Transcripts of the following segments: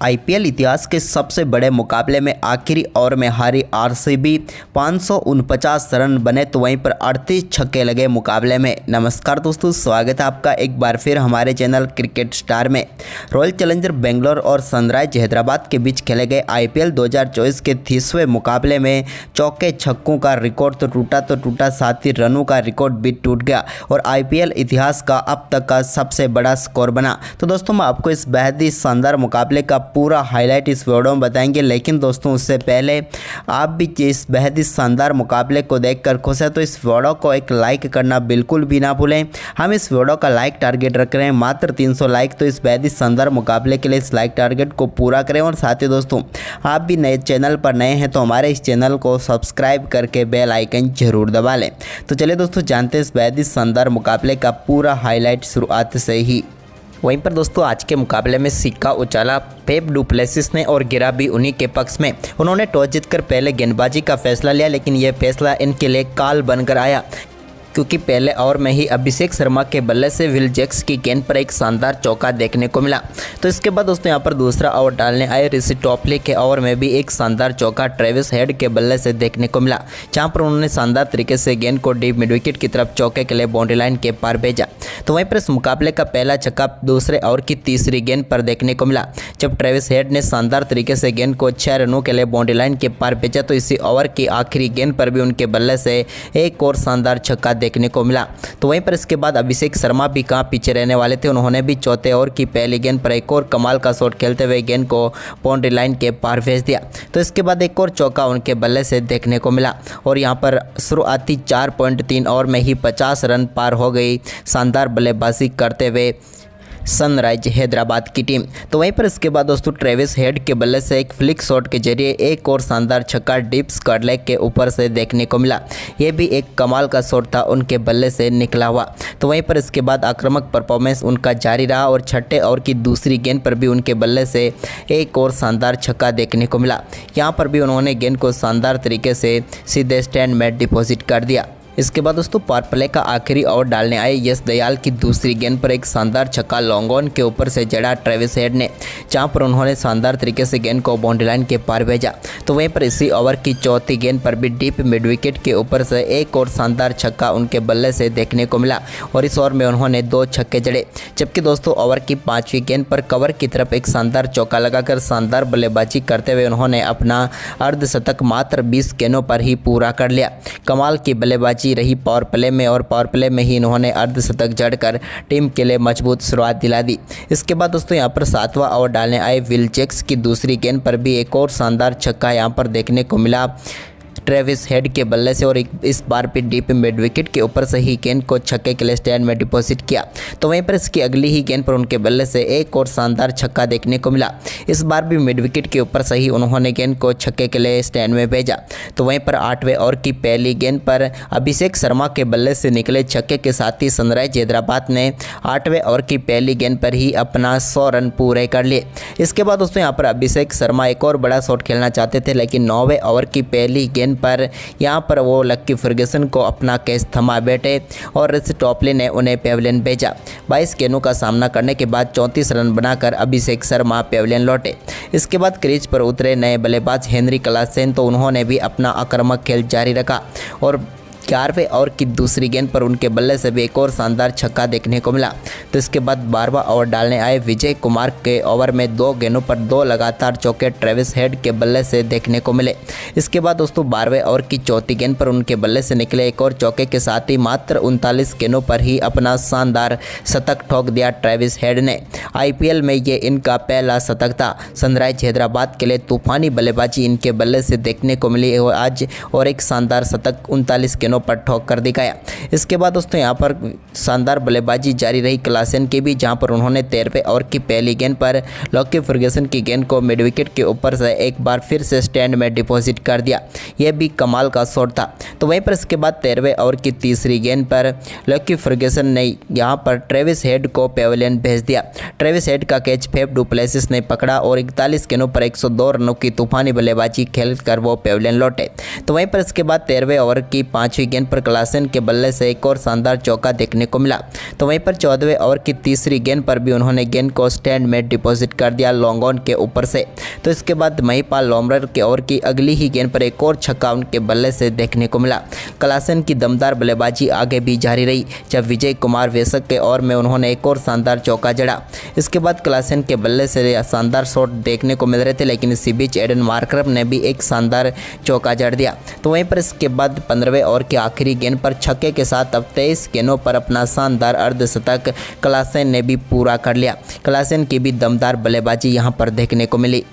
IPL इतिहास के सबसे बड़े मुकाबले में आखिरी ओवर में हारी आरसीबी 549 रन बने तो वहीं पर 38 छक्के लगे मुकाबले में। नमस्कार दोस्तों, स्वागत है आपका एक बार फिर हमारे चैनल क्रिकेट स्टार में। रॉयल चैलेंजर बेंगलोर और सनराइज हैदराबाद के बीच खेले गए आईपीएल 2024 के 30वें मुकाबले में चौके छक्कों का रिकॉर्ड तो टूटा, साथ ही रनों का रिकॉर्ड भी टूट गया और आईपीएल इतिहास का अब तक का सबसे बड़ा स्कोर बना। तो दोस्तों, मैं आपको इस बेहद ही शानदार मुकाबले का पूरा हाईलाइट इस वीडियो में बताएंगे, लेकिन दोस्तों उससे पहले आप भी इस बेहद ही शानदार मुकाबले को देखकर खुश है तो इस वीडियो को एक लाइक करना बिल्कुल भी ना भूलें। हम इस वीडियो का लाइक टारगेट रख रहे हैं मात्र 300 लाइक, तो इस बेहद ही शानदार मुकाबले के लिए इस लाइक टारगेट को पूरा करें। और साथ ही दोस्तों, आप भी नए चैनल पर नए हैं तो हमारे इस चैनल को सब्सक्राइब करके बेल आइकन जरूर दबा लें। तो चलिए दोस्तों, जानते हैं इस बेहद ही शानदार मुकाबले का पूरा हाईलाइट शुरुआत से ही। वहीं पर दोस्तों, आज के मुकाबले में सिक्का उछाला फेफ डु प्लेसिस ने और गिरा भी उन्हीं के पक्ष में। उन्होंने टॉस जीतकर पहले गेंदबाजी का फैसला लिया, लेकिन यह फैसला इनके लिए काल बनकर आया, क्योंकि पहले ओवर में ही अभिषेक शर्मा के बल्ले से विल जैक्स की गेंद पर एक शानदार चौका देखने को मिला। तो इसके बाद दोस्तों यहाँ पर दूसरा ओवर डालने आए ऋषि टॉपली के ओवर में भी एक शानदार चौका ट्रेविस हेड के बल्ले से देखने को मिला, जहां पर उन्होंने शानदार तरीके से गेंद को डीप मिड विकेट की तरफ चौके के लिए बाउंड्री लाइन के पार भेजा। तो वहीं पर इस मुकाबले का पहला छक्का दूसरे ओवर की तीसरी गेंद पर देखने को मिला, जब ट्रेविस हेड ने शानदार तरीके से गेंद को 6 रनों के लिए बाउंड्री लाइन के पार भेजा। तो इसी ओवर की आखिरी गेंद पर भी उनके बल्ले से एक और शानदार छक्का देखने को मिला। तो वहीं पर इसके बाद अभिषेक शर्मा भी कहाँ पीछे रहने वाले थे, उन्होंने भी चौथे ओवर की पहली गेंद पर एक और कमाल का शॉट खेलते हुए गेंद को बाउंड्री लाइन के पार भेज दिया। तो इसके बाद एक और चौका उनके बल्ले से देखने को मिला और यहाँ पर शुरुआती 4.3 ओवर में ही 50 रन पार हो गई शानदार बल्लेबाजी करते हुए सनराइज हैदराबाद की टीम। तो वहीं पर इसके बाद दोस्तों, ट्रेविस हेड के बल्ले से एक फ्लिक शॉट के जरिए एक और शानदार छक्का डीप स्क्वायर लेग के ऊपर से देखने को मिला। यह भी एक कमाल का शॉट था, उनके बल्ले से निकला हुआ। तो वहीं पर इसके बाद आक्रामक परफॉर्मेंस उनका जारी रहा और छठे ओवर की दूसरी गेंद पर भी उनके बल्ले से एक और शानदार छक्का देखने को मिला। यहाँ पर भी उन्होंने गेंद को शानदार तरीके से सीधे स्टैंड में डिपॉजिट कर दिया। इसके बाद दोस्तों, पावर प्ले का आखिरी ओवर डालने आए यश दयाल की दूसरी गेंद पर एक शानदार छक्का लॉन्ग ऑन के ऊपर से जड़ा ट्रेविस हेड ने, जहां पर उन्होंने शानदार तरीके से गेंद को बाउंड्री लाइन के पार भेजा। तो वहीं पर इसी ओवर की चौथी गेंद पर भी डीप मिड विकेट के ऊपर से एक और शानदार छक्का उनके बल्ले से देखने को मिला और इस ओवर में उन्होंने 2 छक्के जड़े। जबकि दोस्तों, ओवर की 5वीं गेंद पर कवर की तरफ एक शानदार चौका लगाकर शानदार बल्लेबाजी करते हुए उन्होंने अपना अर्धशतक मात्र 20 गेंदों पर ही पूरा कर लिया। कमाल की बल्लेबाजी रही पावर प्ले में और पावर प्ले में ही इन्होंने अर्धशतक जड़कर टीम के लिए मजबूत शुरुआत दिला दी। इसके बाद दोस्तों, यहाँ पर 7वां ओवर डालने आए विल जैक्स की दूसरी गेंद पर भी एक और शानदार छक्का यहाँ पर देखने को मिला ट्रेविस हेड के बल्ले से और इस बार भी डीप मिड विकेट के ऊपर से ही गेंद को छक्के के लिए स्टैंड में डिपॉजिट किया। तो वहीं पर इसकी अगली ही गेंद पर उनके बल्ले से एक और शानदार छक्का देखने को मिला। इस बार भी मिड विकेट के ऊपर से ही उन्होंने गेंद को छक्के के लिए स्टैंड में भेजा। तो वहीं पर 8वें ओवर की पहली गेंद पर अभिषेक शर्मा के बल्ले से निकले छक्के के साथ ही सनराइज हैदराबाद ने 8वें ओवर की पहली गेंद पर ही अपना 100 रन पूरे कर लिए। इसके बाद दोस्तों, यहाँ पर अभिषेक शर्मा एक और बड़ा शॉट खेलना चाहते थे, लेकिन 9वें ओवर की पहली गेंद पर यहाँ पर वो लक्की फर्गुसन को अपना कैच थमा बैठे और ऋषि टॉपली ने उन्हें पेविलियन भेजा। 22 गेंदों का सामना करने के बाद 34 रन बनाकर अभिषेक शर्मा पेविलियन लौटे। इसके बाद क्रीज पर उतरे नए बल्लेबाज हेनरी क्लासेन, तो उन्होंने भी अपना आक्रामक खेल जारी रखा और 11वें ओवर की दूसरी गेंद पर उनके बल्ले से भी एक और शानदार छक्का देखने को मिला। तो इसके बाद 12वां ओवर डालने आए विजय कुमार के ओवर में 2 गेंदों पर 2 लगातार चौके ट्रेविस हेड के बल्ले से देखने को मिले। इसके बाद दोस्तों, 12वें ओवर की चौथी गेंद पर उनके बल्ले से निकले एक और चौके के साथ ही मात्र 39 गेंदों पर ही अपना शानदार शतक ठोक दिया ट्रेविस हेड ने। आईपीएल में ये इनका पहला शतक था। सनराइज हैदराबाद के लिए तूफानी बल्लेबाजी इनके बल्ले से देखने को मिली आज और एक शानदार शतक 39 गेंदों पर ठोक कर दिखाया। इसके बाद दोस्तों, यहाँ पर शानदार बल्लेबाजी जारी रही क्लासेन की भी, जहाँ पर उन्होंने 13वें ओवर की पहली गेंद पर लक्की फर्गुसन की गेंद को मिड विकेट के ऊपर से एक बार फिर से स्टैंड में डिपॉजिट कर दिया। यह भी कमाल का शॉट था। तो वहीं पर इसके बाद 13वें ओवर की तीसरी गेंद पर लक्की फर्गुसन ने यहाँ पर ट्रेविस हेड को पेविलियन भेज दिया। ट्रेविस हेड का कैच फेफ डु प्लेसिस ने पकड़ा और 41 गेंदों पर 102 रनों की तूफानी बल्लेबाजी खेलकर वो पेविलियन लौटे। तो वहीं पर इसके बाद 13वें ओवर की 5वीं गेंद पर क्लासेन के बल्ले से एक और शानदार चौका देखने को मिला। तो वहीं पर 14वें ओवर की तीसरी गेंद पर भी उन्होंने गेंद को स्टैंड में डिपॉजिट कर दिया लॉन्ग ऑन के ऊपर से। तो इसके बाद महिपाल लोमरर के ओवर की अगली ही गेंद पर एक और छक्का उनके बल्ले से देखने को मिला। क्लासेन की दमदार बल्लेबाजी आगे भी जारी रही जब विजय कुमार वेसक के ओवर में उन्होंने एक और शानदार चौका जड़ा। इसके बाद क्लासेन के बल्ले से शानदार शॉट देखने को मिल रहे थे, लेकिन इसी बीच एडन मार्करम ने भी एक शानदार चौका जड़ दिया। तो वहीं पर इसके बाद 15वें ओवर की आखिरी गेंद पर छक्के के साथ अब 23 गेंदों पर अपना शानदार अर्धशतक क्लासेन ने भी पूरा कर लिया। क्लासेन की भी दमदार बल्लेबाजी यहां पर देखने को मिली।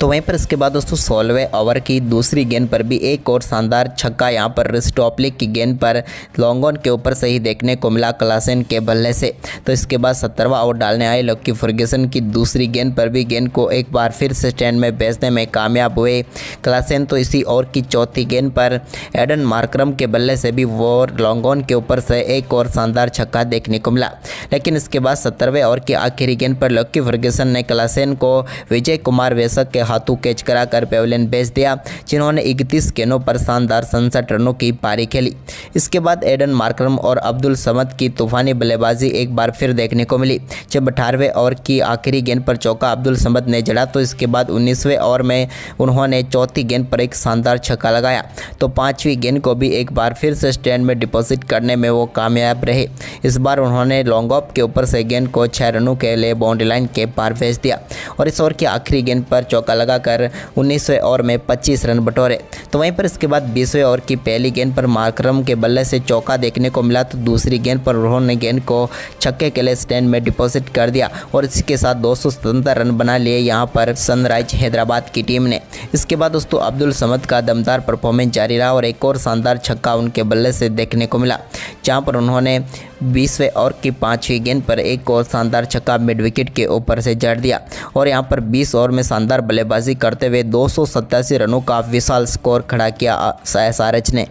तो वहीं पर इसके बाद दोस्तों 16वें ओवर की दूसरी गेंद पर भी एक और शानदार छक्का यहां पर रिस्टॉपलिक की गेंद पर लॉन्ग ऑन के ऊपर से ही देखने को मिला क्लासेन के बल्ले से। तो इसके बाद 17वां ओवर डालने आए लकी फर्ग्यूसन की दूसरी गेंद पर भी गेंद को एक बार फिर से स्टैंड में भेजने में कामयाब हुए क्लासेन। तो इसी ओवर की चौथी गेंद पर एडन मार्करम के बल्ले से भी वो लॉन्ग ऑन के ऊपर से एक और शानदार छक्का देखने को मिला। लेकिन इसके बाद 17वें ओवर की आखिरी गेंद पर लकी फर्ग्यूसन ने क्लासेन को विजय कुमार वेसक के हाथों कैच कराकर पेविलियन भेज दिया, जिन्होंने 31 गेंदों पर शानदार 67 रनों की पारी खेली। इसके बाद एडन मार्करम और अब्दुल समद की तूफानी बल्लेबाजी एक बार फिर देखने को मिली जब 18वें ओवर की आखिरी गेंद पर चौका अब्दुल समद ने जड़ा। तो इसके बाद 19वें ओवर में उन्होंने चौथी गेंद पर एक शानदार छक्का लगाया। तो 5वीं गेंद को भी एक बार फिर से स्टैंड में डिपॉजिट करने में वो कामयाब रहे। इस बार उन्होंने लॉन्ग ऑफ के ऊपर से गेंद को 6 रनों के लिए बाउंड्री लाइन के पार भेज दिया और इस ओवर की आखिरी गेंद पर चौका लगाकर 19वें ओवर में 25 रन बटोरे। तो वहीं पर इसके बाद 20वें ओवर की पहली गेंद पर मार्करम के बल्ले से चौका देखने को मिला। तो दूसरी गेंद पर उन्होंने गेंद को छक्के के लिए स्टैंड में डिपॉजिट कर दिया और इसी के साथ 277 रन बना लिए यहां पर सनराइज हैदराबाद की टीम ने। इसके बाद दोस्तों अब्दुल समद का दमदार परफॉर्मेंस जारी रहा और एक और शानदार छक्का उनके बल्ले से देखने को मिला, जहां पर उन्होंने 20वें ओवर की 5वीं गेंद पर एक और शानदार छक्का मिड विकेट के ऊपर से जड़ दिया और यहां पर 20 ओवर में शानदार बल्लेबाजी करते हुए 287 रनों का विशाल स्कोर खड़ा किया एसआरएच ने।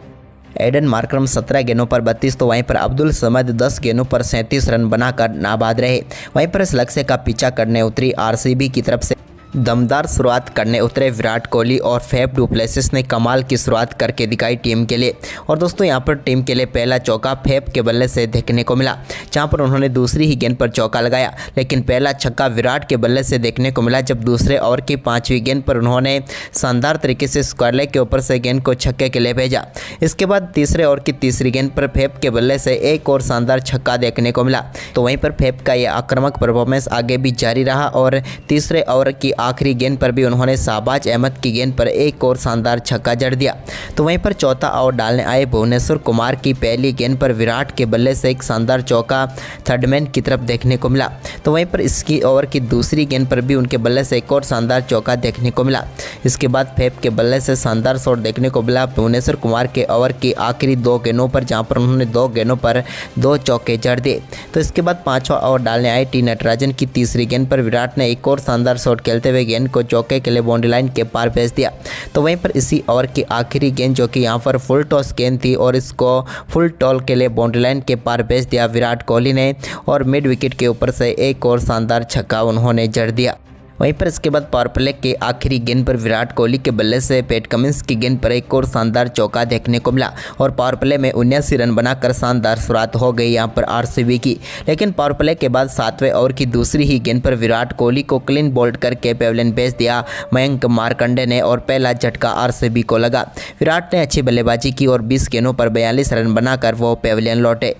एडन मार्करम 17 गेंदों पर 32, तो वहीं पर अब्दुल समद 10 गेंदों पर 37 रन बनाकर नाबाद रहे। वहीं पर इस लक्ष्य का पीछा करने उतरी आरसीबी की तरफ से दमदार शुरुआत करने उतरे विराट कोहली और फैफ डू प्लेसिस ने कमाल की शुरुआत करके दिखाई टीम के लिए। और दोस्तों यहां पर टीम के लिए पहला चौका फैफ के बल्ले से देखने को मिला, जहां पर उन्होंने दूसरी ही गेंद पर चौका लगाया। लेकिन पहला छक्का विराट के बल्ले से देखने को मिला जब दूसरे ओवर की 5वीं गेंद पर उन्होंने शानदार तरीके से स्क्वायर लेग के ऊपर से गेंद को छक्के के लिए भेजा। इसके बाद तीसरे ओवर की तीसरी गेंद पर फैफ के बल्ले से एक और शानदार छक्का देखने को मिला। तो वहीं पर फैफ का यह आक्रामक परफॉर्मेंस आगे भी जारी रहा और तीसरे ओवर की आखिरी गेंद पर भी उन्होंने शाहबाज अहमद की गेंद पर एक और शानदार छक्का जड़ दिया। तो वहीं पर चौथा ओवर डालने आए भुवनेश्वर कुमार की पहली गेंद पर विराट के बल्ले से एक शानदार चौका थर्डमैन की तरफ देखने को मिला। तो वहीं पर इसकी ओवर की दूसरी गेंद पर भी उनके बल्ले से एक और शानदार चौका देखने को मिला। इसके बाद फैफ के बल्ले से शानदार शॉट देखने को मिला भुवनेश्वर कुमार के ओवर की आखिरी 2 गेंदों पर, जहां पर उन्होंने 2 गेंदों पर 2 चौके जड़ दिए। तो इसके बाद 5वां ओवर डालने आए टी नटराजन की तीसरी गेंद पर विराट ने एक और शानदार शॉट खेलते हुए गेंद को चौके के लिए बाउंड्री लाइन के पार भेज दिया। तो वहीं पर इसी ओवर की आखिरी गेंद जो कि यहां पर फुल टॉस गेंद थी और इसको फुल टॉल के लिए बाउंड्री लाइन के पार भेज दिया विराट कोहली ने और मिड विकेट के ऊपर से एक और शानदार छक्का उन्होंने जड़ दिया। वहीं पर इसके बाद पावर प्ले के आखिरी गेंद पर विराट कोहली के बल्ले से पैट कमिंस की गेंद पर एक और शानदार चौका देखने को मिला और पावर प्ले में 79 रन बनाकर शानदार शुरुआत हो गई यहां पर आरसीबी की। लेकिन पावर प्ले के बाद 7वें ओवर की दूसरी ही गेंद पर विराट कोहली को क्लीन बोल्ड करके पेविलियन भेज दिया मयंक मार्कंडे ने और पहला झटका आरसीबी को लगा। विराट ने अच्छी बल्लेबाजी की और 20 गेंदों पर 42 रन बनाकर वो पेविलियन लौटे।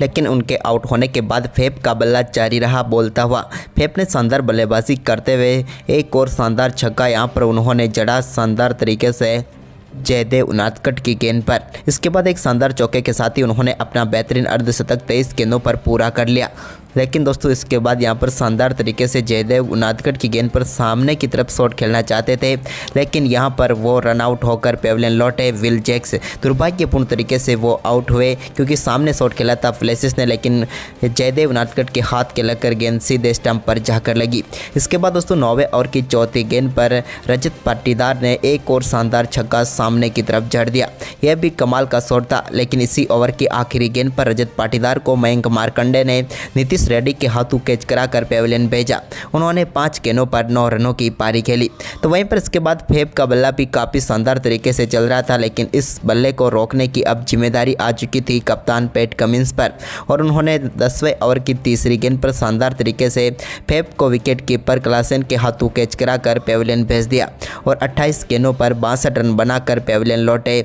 लेकिन उनके आउट होने के बाद फैफ का बल्ला जारी रहा बोलता हुआ। फैफ ने शानदार बल्लेबाजी करते हुए एक और शानदार छक्का यहां पर उन्होंने जड़ा शानदार तरीके से जयदेव उनादकट की गेंद पर। इसके बाद एक शानदार चौके के साथ ही उन्होंने अपना बेहतरीन अर्धशतक 23 गेंदों पर पूरा कर लिया। लेकिन दोस्तों इसके बाद यहां पर शानदार तरीके से जयदेव उनादकट की गेंद पर सामने की तरफ शॉट खेलना चाहते थे, लेकिन यहां पर वो रन आउट होकर पेविलियन लौटे। विल जैक्स दुर्भाग्यपूर्ण तरीके से वो आउट हुए क्योंकि सामने शॉट खेला था फ्लेसिस ने, लेकिन जयदेव उनादकट के हाथ के लगकर गेंद सीधे स्टंप पर जाकर लगी। इसके बाद दोस्तों 9वें ओवर की चौथी गेंद पर रजत पाटीदार ने एक और शानदार छक्का सामने की तरफ जड़ दिया। यह भी कमाल का शॉट था, लेकिन इसी ओवर की आखिरी गेंद पर रजत पाटीदार को मयंक मार्कंडे ने नीतीश मनीष रेड्डी के हाथों कैच कराकर पेविलियन भेजा। उन्होंने 5 गेंदों पर 9 रनों की पारी खेली। तो वहीं पर इसके बाद फेब का बल्ला भी काफ़ी शानदार तरीके से चल रहा था, लेकिन इस बल्ले को रोकने की अब जिम्मेदारी आ चुकी थी कप्तान पैट कमिंस पर, और उन्होंने 10वें ओवर की तीसरी गेंद पर शानदार तरीके से फेब को विकेट कीपर क्लासेन के हाथों कैच कराकर पेविलियन भेज दिया और 28 गेंदों पर 62 रन बनाकर पेविलियन लौटे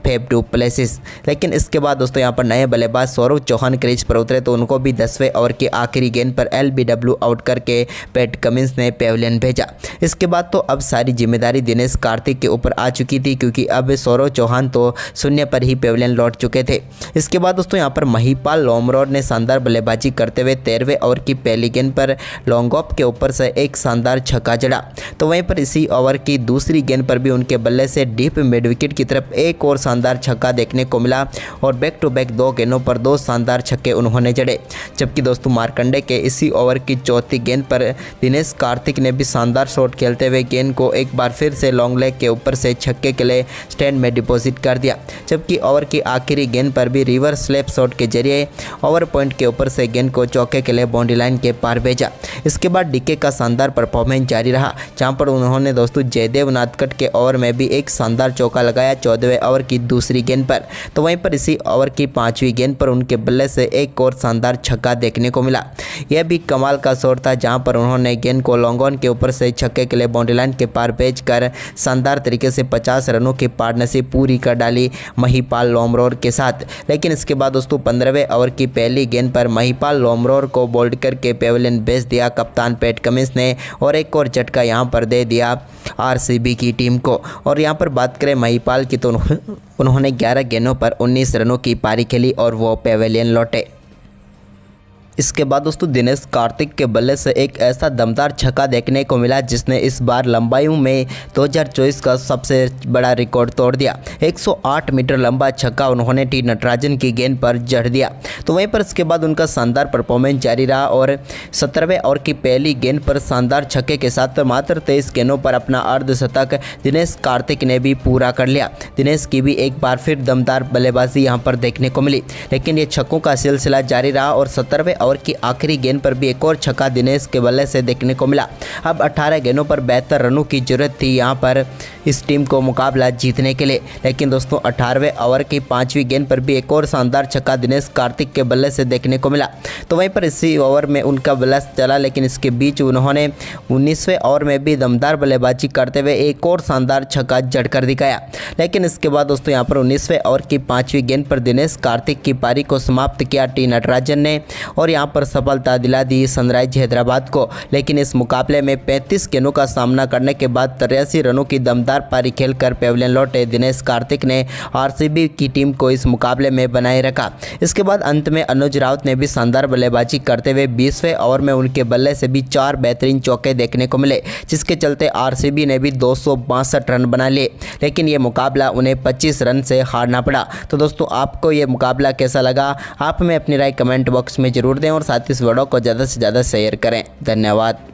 फेब डू प्लेसिस। लेकिन इसके बाद दोस्तों यहाँ पर नए बल्लेबाज सौरव चौहान क्रीज पर उतरे तो उनको भी 10वें ओवर की आखिरी गेंद पर LBW आउट करके पैट कमिंस ने पेविलियन भेजा। इसके बाद तो अब सारी जिम्मेदारी दिनेश कार्तिक के ऊपर आ चुकी थी, क्योंकि अब सौरव चौहान तो शून्य पर ही पेविलियन लौट चुके थे। इसके बाद दोस्तों यहाँ पर महिपाल लोमरोड ने शानदार बल्लेबाजी करते हुए 13वें ओवर की पहली गेंद पर लॉन्ग ऑफ के ऊपर से एक शानदार छक्का जड़ा। तो वहीं पर इसी ओवर की दूसरी गेंद पर भी उनके बल्ले से डीप मिड विकेट की तरफ एक और शानदार छक्का देखने को मिला और बैक टू बैक 2 गेंदों पर 2 शानदार छक्के उन्होंने जड़े। जबकि दोस्तों मार्कंडे के इसी ओवर की चौथी गेंद पर दिनेश कार्तिक ने भी शानदार शॉट खेलते हुए गेंद को एक बार फिर से लॉन्ग लेग के ऊपर से छक्के के लिए स्टैंड में डिपॉजिट कर दिया। जबकि ओवर की आखिरी गेंद पर भी रिवर्स स्लैप शॉट के जरिए ओवर पॉइंट के ऊपर से गेंद को चौके के लिए बाउंड्री लाइन के पार भेजा। इसके बाद डीके का शानदार परफॉर्मेंस जारी रहा, जहां पर उन्होंने दोस्तों जयदेव नादकट के ओवर में भी एक शानदार चौका लगाया 14वें ओवर की दूसरी गेंद पर। तो वहीं पर इसी ओवर की 5वीं गेंद पर उनके बल्ले से एक और शानदार छक्का देखने को मिला। यह भी कमाल का शॉट था, जहां पर उन्होंने गेंद को लॉन्ग ऑन के ऊपर से छक्के के लिए बाउंड्री लाइन के पार भेजकर शानदार तरीके से 50 रनों की पार्टनरशिप पूरी कर डाली महिपाल लोमरोड के साथ। लेकिन इसके बाद दोस्तों 15वें ओवर की पहली गेंद पर महिपाल लोमरोड को बोल्ड करके पेविलियन भेज दिया कप्तान पैट कमिंस ने, और एक और झटका यहां पर दे दिया RCB की टीम को। और यहां पर बात करें महिपाल की तो उन्होंने 11 गेंदों पर 19 रनों की पारी खेली और वो पेविलियन लौटे। इसके बाद दोस्तों दिनेश कार्तिक के बल्ले से एक ऐसा दमदार छक्का देखने को मिला जिसने इस बार लंबाइयों में 2024 का सबसे बड़ा रिकॉर्ड तोड़ दिया। 108 मीटर लंबा छक्का उन्होंने टी नटराजन की गेंद पर जड़ दिया। तो वहीं पर इसके बाद उनका शानदार परफॉर्मेंस जारी रहा और 17वें ओवर की पहली गेंद पर शानदार छक्के के साथ मात्र 23 गेंदों पर अपना अर्धशतक दिनेश कार्तिक ने भी पूरा कर लिया। दिनेश की भी एक बार फिर दमदार बल्लेबाजी यहां पर देखने को मिली, लेकिन ये छक्कों का सिलसिला जारी रहा और 17वें ओवर की आखिरी गेंद पर भी एक और छक्का दिनेश के बल्ले से देखने को मिला। अब 18 गेंदों पर 72 रनों की जरूरत थी यहां पर इस टीम को मुकाबला जीतने के लिए, लेकिन दोस्तों 18वें ओवर की 5वीं गेंद पर भी एक और शानदार छक्का दिनेश कार्तिक के बल्ले से देखने को मिला। तो वहीं पर इसी ओवर में उनका बल्ला चला, लेकिन इसके बीच उन्होंने 19वें ओवर में भी दमदार बल्लेबाजी करते हुए एक और शानदार छक्का जड़कर दिखाया। लेकिन इसके बाद दोस्तों यहाँ पर 19वें ओवर की 5वीं गेंद पर दिनेश कार्तिक की पारी को समाप्त किया टी नटराजन ने और यहाँ पर सफलता दिला दी सनराइज हैदराबाद को। लेकिन इस मुकाबले में 35 गेंदों का सामना करने के बाद 83 रनों की दमदार पारी खेलकर पेविलियन लौटे दिनेश कार्तिक ने RCB की टीम को इस मुकाबले में बनाए रखा। इसके बाद अंत में अनुज राउत ने भी शानदार बल्लेबाजी करते हुए 20वें ओवर में उनके बल्ले से भी 4 बेहतरीन चौके देखने को मिले, जिसके चलते RCB ने भी 262 रन बना लिए, लेकिन ये मुकाबला उन्हें 25 रन से हारना पड़ा। तो दोस्तों आपको ये मुकाबला कैसा लगा, आप हमें अपनी राय कमेंट बॉक्स में जरूर दें और साथ ही इस वीडियो को ज़्यादा से ज़्यादा शेयर करें। धन्यवाद।